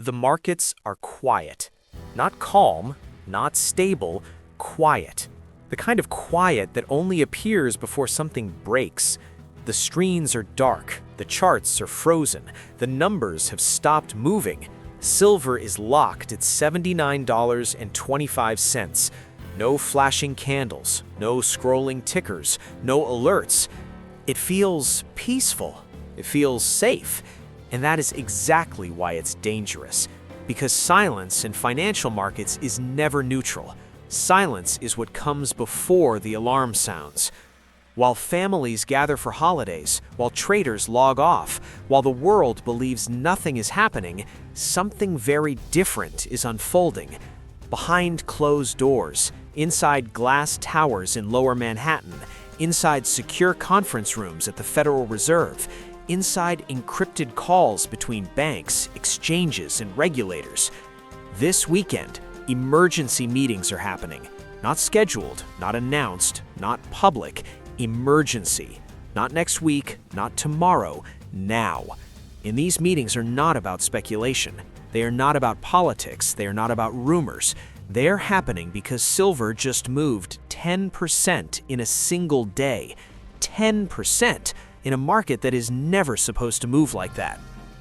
The markets are quiet. Not calm, not stable, quiet. The kind of quiet that only appears before something breaks. The screens are dark, the charts are frozen, the numbers have stopped moving. Silver is locked at $79.25. No flashing candles, no scrolling tickers, no alerts. It feels peaceful. It feels safe. And that is exactly why it's dangerous. Because silence in financial markets is never neutral. Silence is what comes before the alarm sounds. While families gather for holidays, while traders log off, while the world believes nothing is happening, something very different is unfolding. Behind closed doors, inside glass towers in Lower Manhattan, inside secure conference rooms at the Federal Reserve, inside encrypted calls between banks, exchanges, and regulators. This weekend, emergency meetings are happening. Not scheduled, not announced, not public. Emergency. Not next week, not tomorrow, now. And these meetings are not about speculation. They are not about politics. They are not about rumors. They are happening because silver just moved 10% in a single day. 10%! In a market that is never supposed to move like that.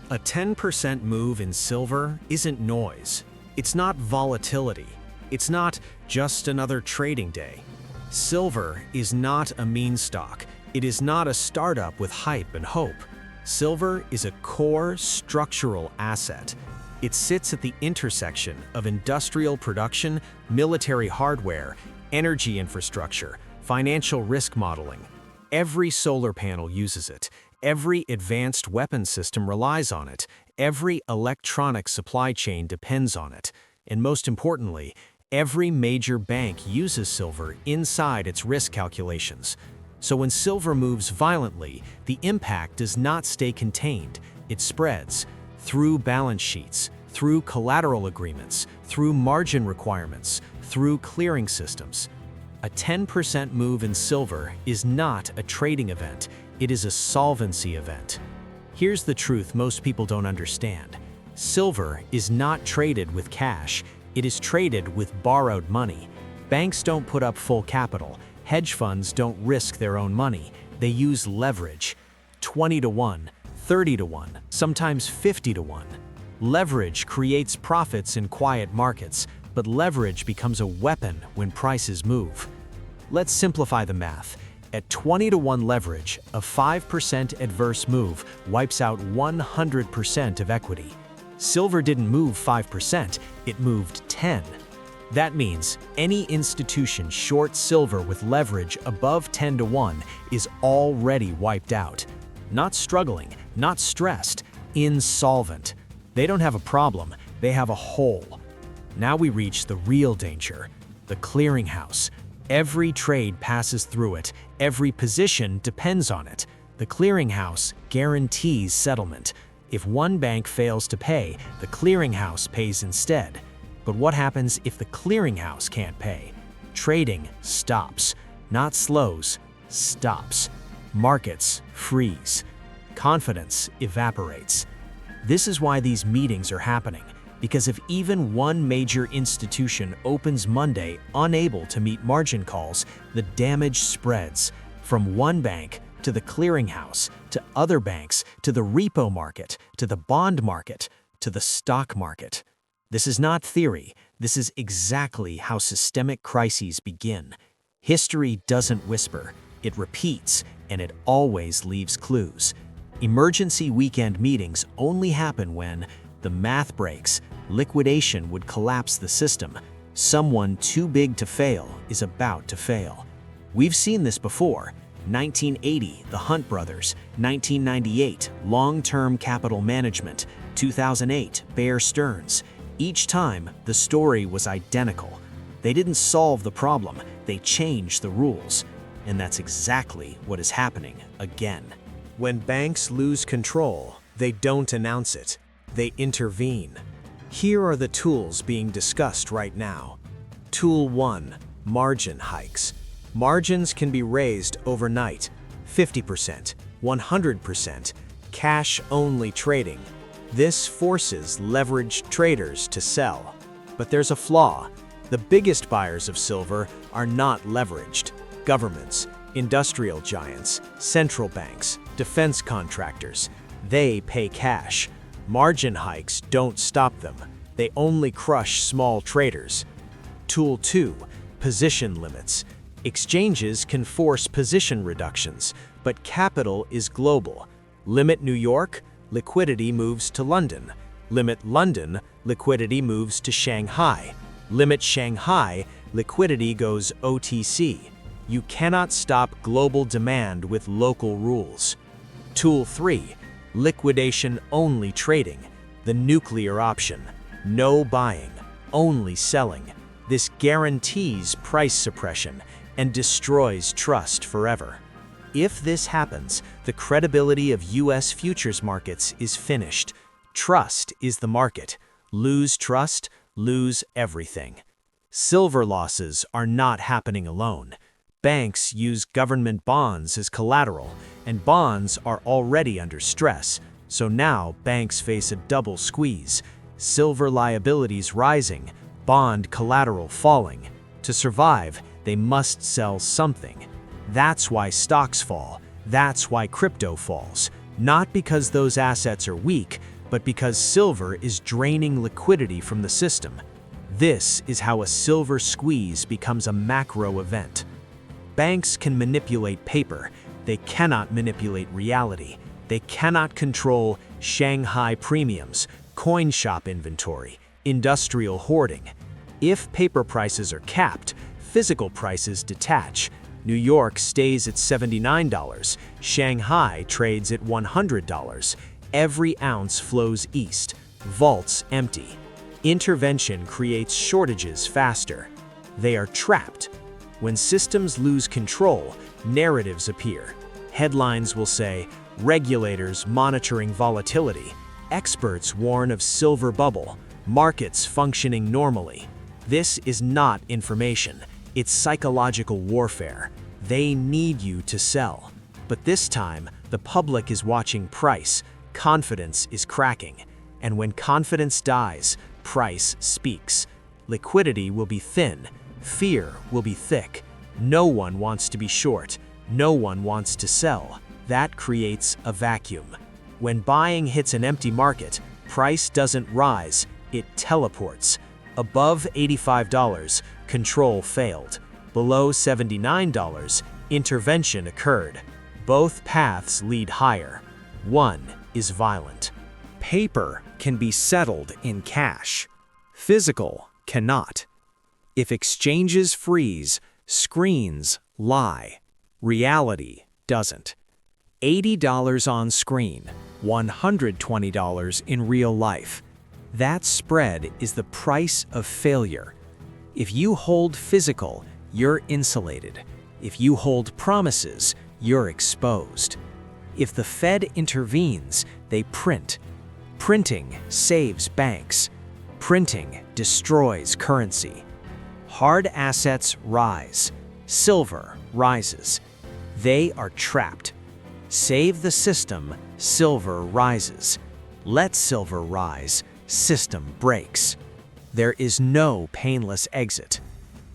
A 10% move in silver isn't noise. It's not volatility. It's not just another trading day. Silver is not a meme stock. It is not a startup with hype and hope. Silver is a core structural asset. It sits at the intersection of industrial production, military hardware, energy infrastructure, financial risk modeling. Every solar panel uses it. Every advanced weapon system relies on it. Every electronic supply chain depends on it. And most importantly, every major bank uses silver inside its risk calculations. So when silver moves violently, the impact does not stay contained. It spreads through balance sheets, through collateral agreements, through margin requirements, through clearing systems. A 10% move in silver is not a trading event, it is a solvency event. Here's the truth most people don't understand. Silver is not traded with cash, it is traded with borrowed money. Banks don't put up full capital, hedge funds don't risk their own money, they use leverage. 20 to 1, 30 to 1, sometimes 50 to 1. Leverage creates profits in quiet markets, but leverage becomes a weapon when prices move. Let's simplify the math. At 20 to 1 leverage, a 5% adverse move wipes out 100% of equity. Silver didn't move 5%, it moved 10. That means any institution short silver with leverage above 10 to 1 is already wiped out. Not struggling, not stressed, insolvent. They don't have a problem, they have a hole. Now we reach the real danger, the clearinghouse. Every trade passes through it, every position depends on it. The clearinghouse guarantees settlement. If one bank fails to pay, the clearinghouse pays instead. But what happens if the clearinghouse can't pay? Trading stops, not slows, stops. Markets freeze. Confidence evaporates. This is why these meetings are happening. Because if even one major institution opens Monday unable to meet margin calls, the damage spreads from one bank to the clearinghouse, to other banks, to the repo market, to the bond market, to the stock market. This is not theory. This is exactly how systemic crises begin. History doesn't whisper. It repeats, and it always leaves clues. Emergency weekend meetings only happen when the math breaks, liquidation would collapse the system. Someone too big to fail is about to fail. We've seen this before. 1980, the Hunt brothers. 1998, long-term capital management. 2008, Bear Stearns. Each time, the story was identical. They didn't solve the problem, they changed the rules. And that's exactly what is happening again. When banks lose control, they don't announce it. They intervene. Here are the tools being discussed right now. Tool 1. Margin hikes. Margins can be raised overnight. 50%, 100%, cash-only trading. This forces leveraged traders to sell. But there's a flaw. The biggest buyers of silver are not leveraged. Governments, industrial giants, central banks, defense contractors. They pay cash. Margin hikes don't stop them. They only crush small traders. Tool 2. Position limits. Exchanges can force position reductions, but capital is global. Limit New York, liquidity moves to London. Limit London, liquidity moves to Shanghai. Limit Shanghai, liquidity goes OTC. You cannot stop global demand with local rules. Tool 3. Liquidation-only trading. The nuclear option. No buying, only selling. This guarantees price suppression and destroys trust forever. If this happens, the credibility of U.S. futures markets is finished. Trust is the market. Lose trust, lose everything. Silver losses are not happening alone. Banks use government bonds as collateral, and bonds are already under stress, so now banks face a double squeeze. Silver liabilities rising, bond collateral falling. To survive, they must sell something. That's why stocks fall. That's why crypto falls. Not because those assets are weak, but because silver is draining liquidity from the system. This is how a silver squeeze becomes a macro event. Banks can manipulate paper. They cannot manipulate reality. They cannot control Shanghai premiums, coin shop inventory, industrial hoarding. If paper prices are capped, physical prices detach. New York stays at $79. Shanghai trades at $100. Every ounce flows east. Vaults empty. Intervention creates shortages faster. They are trapped. When systems lose control, narratives appear. Headlines will say, "Regulators monitoring volatility." Experts warn of silver bubble. Markets functioning normally. This is not information. It's psychological warfare. They need you to sell. But this time, the public is watching price. Confidence is cracking. And when confidence dies, price speaks. Liquidity will be thin. Fear will be thick. No one wants to be short. No one wants to sell. That creates a vacuum. When buying hits an empty market, price doesn't rise, it teleports. Above $85, control failed. Below $79, intervention occurred. Both paths lead higher. One is violent. Paper can be settled in cash. Physical cannot. If exchanges freeze, screens lie. Reality doesn't. $80 on screen, $120 in real life. That spread is the price of failure. If you hold physical, you're insulated. If you hold promises, you're exposed. If the Fed intervenes, they print. Printing saves banks. Printing destroys currency. Hard assets rise. Silver rises. They are trapped. Save the system, silver rises. Let silver rise, system breaks. There is no painless exit.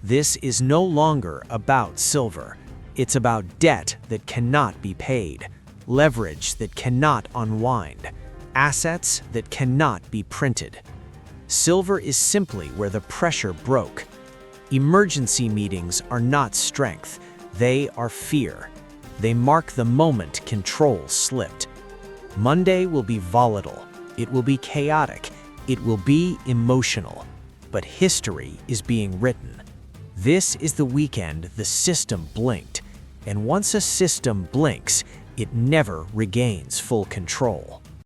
This is no longer about silver. It's about debt that cannot be paid, leverage that cannot unwind, assets that cannot be printed. Silver is simply where the pressure broke. Emergency meetings are not strength, they are fear. They mark the moment control slipped. Monday will be volatile, it will be chaotic, it will be emotional. But history is being written. This is the weekend the system blinked, and once a system blinks, it never regains full control.